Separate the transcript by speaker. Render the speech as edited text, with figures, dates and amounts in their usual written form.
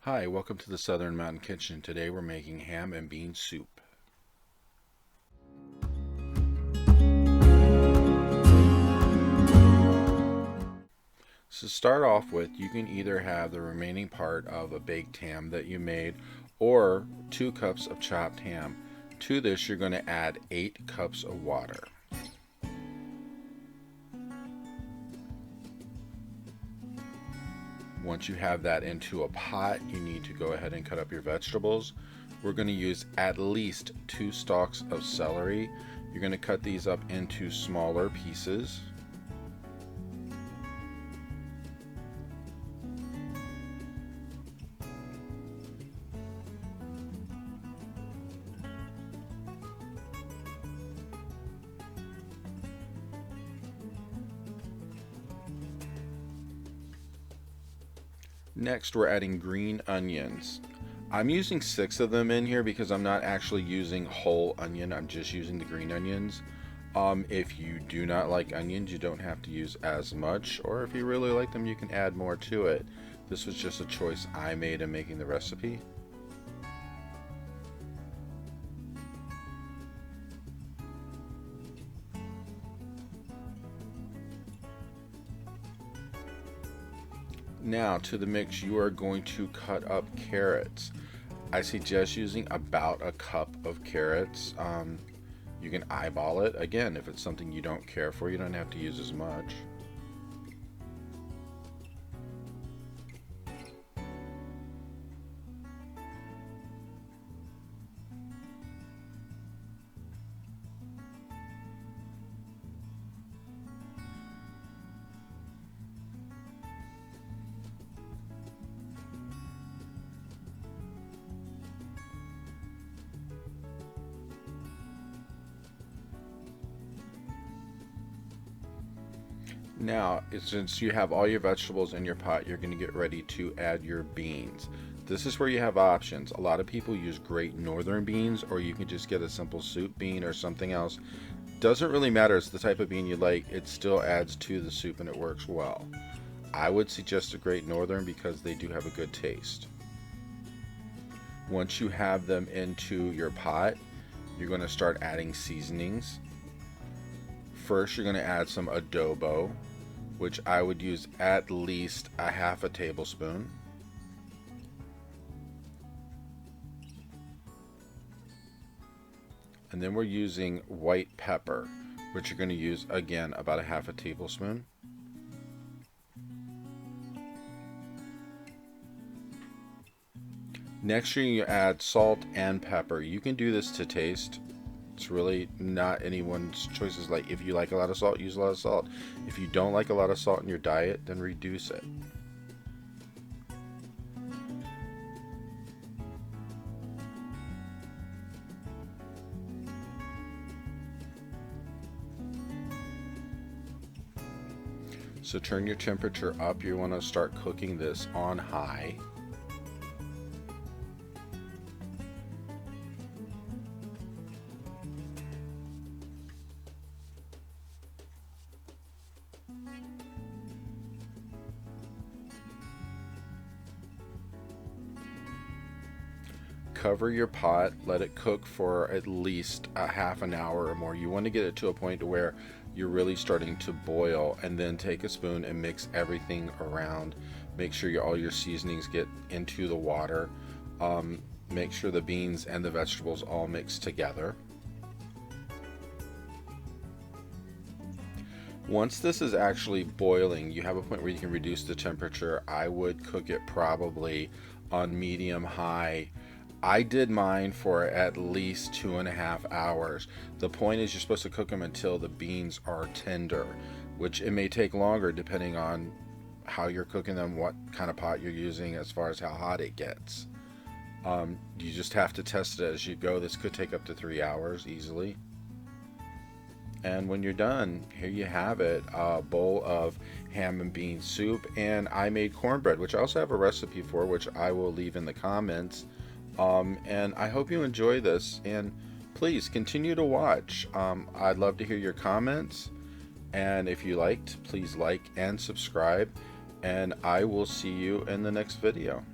Speaker 1: Hi, welcome to the Southern Mountain Kitchen. Today we're making ham and bean soup. So to start off with, you can either have the remaining part of a baked ham that you made or 2 cups of chopped ham. To this you're going to add 8 cups of water. Once you have that into a pot, you need to go ahead and cut up your vegetables. We're going to use at least 2 stalks of celery. You're going to cut these up into smaller pieces. Next, we're adding green onions. I'm using 6 of them in here because I'm not actually using whole onion. I'm just using the green onions. If you do not like onions, you don't have to use as much, or if you really like them, you can add more to it. This was just a choice I made in making the recipe. Now to the mix, you are going to cut up carrots. I suggest using about a cup of carrots. You can eyeball it. Again, if it's something you don't care for, you don't have to use as much. Now, since you have all your vegetables in your pot, you're going to get ready to add your beans. This is where you have options. A lot of people use Great Northern beans, or you can just get a simple soup bean or something else. Doesn't really matter, it's the type of bean you like, it still adds to the soup and it works well. I would suggest a Great Northern because they do have a good taste. Once you have them into your pot, you're going to start adding seasonings. First, you're going to add some adobo, which I would use at least a half a tablespoon. And then we're using white pepper, which you're going to use again about a half a tablespoon. Next, you're going to add salt and pepper. You can do this to taste. It's really not anyone's choices. Like, if you like a lot of salt, use a lot of salt. If you don't like a lot of salt in your diet, then reduce it. So turn your temperature up. You want to start cooking this on high. Cover your pot, let it cook for at least a half an hour or more. You want to get it to a point where you're really starting to boil, and then take a spoon and mix everything around. Make sure all your seasonings get into the water. Make sure the beans and the vegetables all mix together. Once this is actually boiling, you have a point where you can reduce the temperature. I would cook it probably on medium high. I did mine for at least 2.5 hours. The point is, you're supposed to cook them until the beans are tender, which it may take longer depending on how you're cooking them, what kind of pot you're using, as far as how hot it gets. You just have to test it as you go. This could take up to 3 hours easily. And when you're done, here you have it, a bowl of ham and bean soup. And I made cornbread, which I also have a recipe for, which I will leave in the comments. And I hope you enjoy this, and please continue to watch. I'd love to hear your comments, and if you liked, please like and subscribe, and I will see you in the next video.